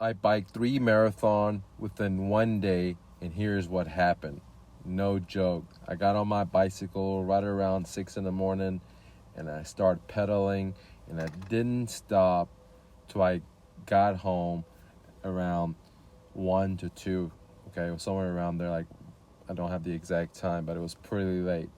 I biked 3 marathon within one day, and here's what happened. No joke. I got on my bicycle right around 6 in the morning, and I started pedaling, and I didn't stop till I got home around 1 to 2. Okay, it was somewhere around there. Like, I don't have the exact time, but it was pretty late.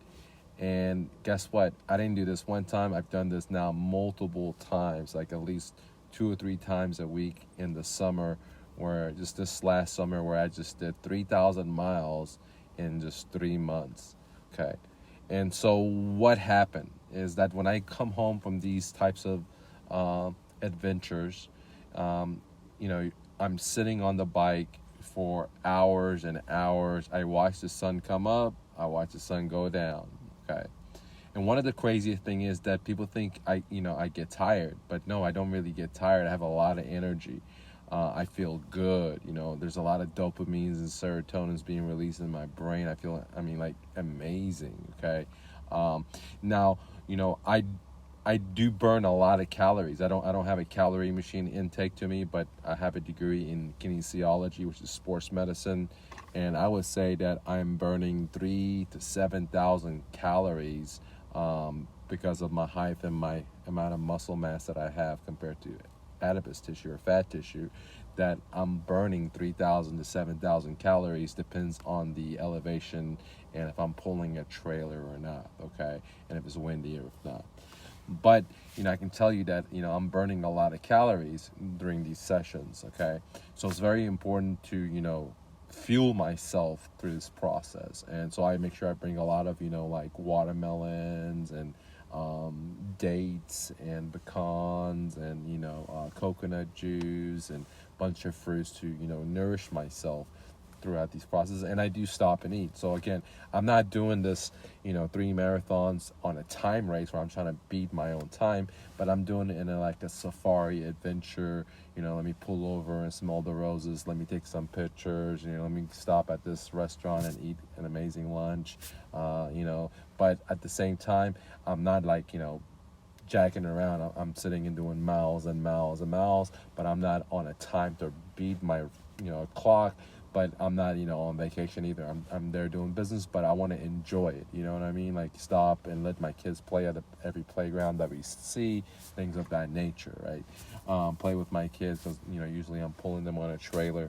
And guess what? I didn't do this one time. I've done this now multiple times, like at least 2 or 3 times a week in the summer, where just this last summer where I just did 3,000 miles in just 3 months. Okay. And so what happened is that when I come home from these types of adventures, um, I'm sitting on the bike for hours and hours. I watch the sun come up, I watch the sun go down. Okay. And one of the craziest thing is that people think I get tired, but no, I don't really get tired. I have a lot of energy. I feel good. There's a lot of dopamines and serotonins being released in my brain. Like amazing. Okay. Now, I do burn a lot of calories. I don't have a calorie machine intake to me, but I have a degree in kinesiology, which is sports medicine, and I would say that I'm burning 3 to 7,000 calories because of my height and my amount of muscle mass that I have compared to adipose tissue or fat tissue. That I'm burning 3,000 to 7,000 calories depends on the elevation and if I'm pulling a trailer or not. Okay, and if it's windy or if not. But I can tell you that I'm burning a lot of calories during these sessions. Okay, so it's very important to fuel myself through this process, and so I make sure I bring a lot of like watermelons and dates and pecans and coconut juice and bunch of fruits to nourish myself throughout these processes. And I do stop and eat. So again, I'm not doing this 3 marathons on a time race where I'm trying to beat my own time, but I'm doing it in like a safari adventure. Let me pull over and smell the roses, let me take some pictures, let me stop at this restaurant and eat an amazing lunch, but at the same time I'm not like jacking around. I'm sitting and doing miles and miles and miles, but I'm not on a time to beat my clock. But I'm not on vacation either. I'm there doing business, but I want to enjoy it. You know what I mean? Like stop and let my kids play at every playground that we see, things of that nature, right? Play with my kids because usually I'm pulling them on a trailer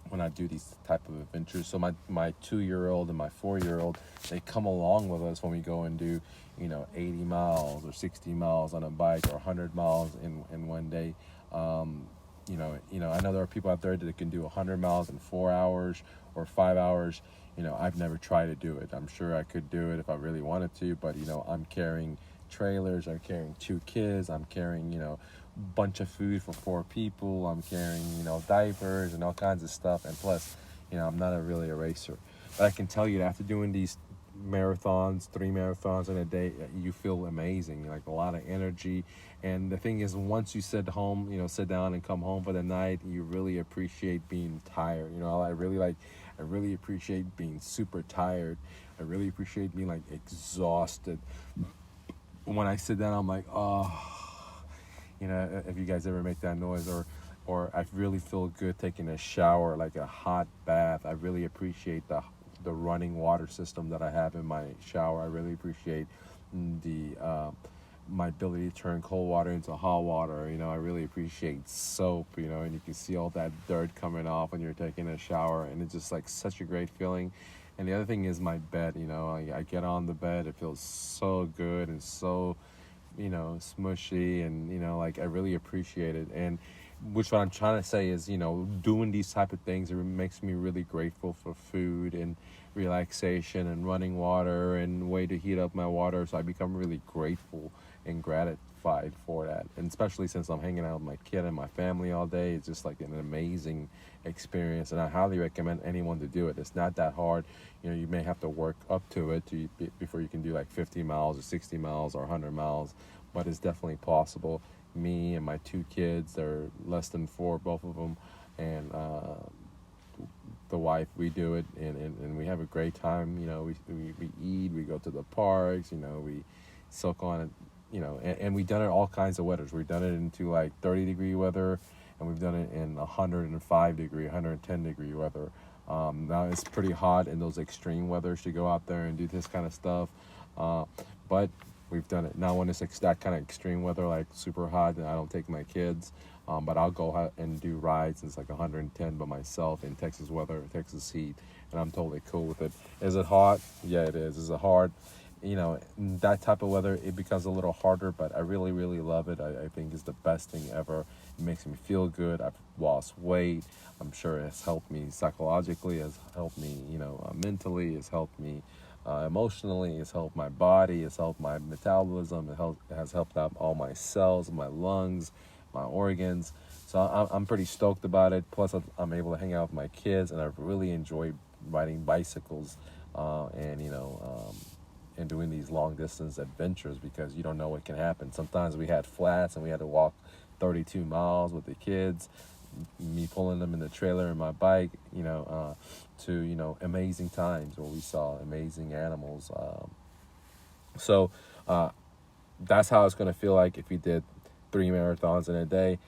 when I do these type of adventures. So my 2-year-old and my 4-year-old, they come along with us when we go and do 80 miles or 60 miles on a bike or 100 miles in one day. I know there are people out there that can do 100 miles in 4 hours or 5 hours. I've never tried to do it. I'm sure I could do it if I really wanted to, but I'm carrying trailers, I'm carrying 2 kids, I'm carrying bunch of food for 4 people, I'm carrying diapers and all kinds of stuff, and plus I'm not really a racer. But I can tell you that after doing these marathons, 3 marathons in a day, you feel amazing, like a lot of energy. And the thing is, once you sit down and come home for the night, you really appreciate being tired. I really appreciate being super tired. I really appreciate being like exhausted. When I sit down, I'm like, oh, if you guys ever make that noise, or I really feel good taking a shower, like a hot bath. I really appreciate the running water system that I have in my shower. I really appreciate the my ability to turn cold water into hot water. I really appreciate soap, and you can see all that dirt coming off when you're taking a shower, and it's just like such a great feeling. And the other thing is my bed. I get on the bed, it feels so good and so smushy, and like I really appreciate it. And which what I'm trying to say is doing these type of things, it makes me really grateful for food and relaxation and running water and way to heat up my water. So I become really grateful and gratified for that. And especially since I'm hanging out with my kid and my family all day, it's just like an amazing experience, and I highly recommend anyone to do it. It's not that hard. You may have to work up to it before you can do like 50 miles or 60 miles or 100 miles, but it's definitely possible. Me and my 2 kids, they're less than 4, both of them, and the wife, we do it, and we have a great time. We eat, we go to the parks, we soak on it, and we've done it all kinds of weathers. We've done it into like 30-degree weather, and we've done it in 105 degree, 110 degree weather. Now it's pretty hot in those extreme weathers to go out there and do this kind of stuff, but we've done it. Now when it's that kind of extreme weather, like super hot, then I don't take my kids, but I'll go out and do rides. It's like 110 by myself in Texas weather, Texas heat, and I'm totally cool with it. Is it hot? Yeah, it is. Is it hard? In that type of weather, it becomes a little harder, but I really, really love it. I think it's the best thing ever. It makes me feel good. I've lost weight. I'm sure it's helped me psychologically, it's helped me, mentally, it's helped me emotionally, it's helped my body, it's helped my metabolism, it has helped out all my cells, my lungs, my organs. So I'm pretty stoked about it. Plus, I'm able to hang out with my kids, and I've really enjoyed riding bicycles, and doing these long distance adventures, because you don't know what can happen. Sometimes we had flats and we had to walk 32 miles with the kids, me pulling them in the trailer and my bike, to amazing times where we saw amazing animals. So that's how it's going to feel like if we did 3 marathons in a day.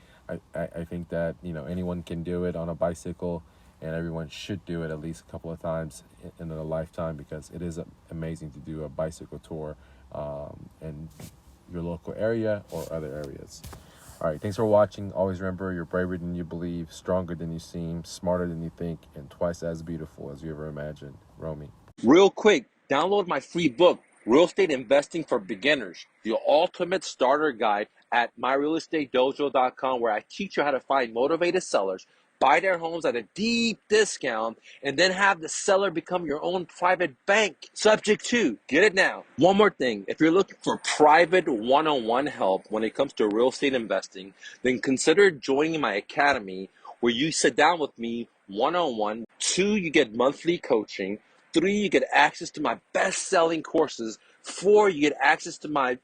I think that anyone can do it on a bicycle, and everyone should do it at least a couple of times in their lifetime, because it is amazing to do a bicycle tour in your local area or other areas. All right, thanks for watching. Always remember, you're braver than you believe, stronger than you seem, smarter than you think, and twice as beautiful as you ever imagined. Romy. Real quick, download my free book, Real Estate Investing for Beginners, the ultimate starter guide at myrealestatedojo.com, where I teach you how to find motivated sellers, buy their homes at a deep discount, and then have the seller become your own private bank. Subject to, get it now. One more thing, if you're looking for private one-on-one help when it comes to real estate investing, then consider joining my academy, where you sit down with me one-on-one. 2, you get monthly coaching. 3, you get access to my best-selling courses. 4, you get access to my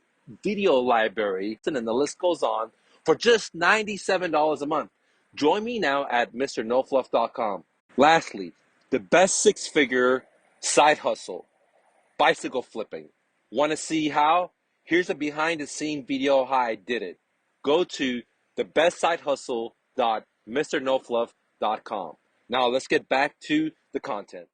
video library, and then the list goes on, for just $97 a month. Join me now at mrnofluff.com. Lastly, the best 6-figure side hustle, bicycle flipping. Want to see how? Here's a behind-the-scene video how I did it. Go to thebestsidehustle.mrnofluff.com. Now let's get back to the content.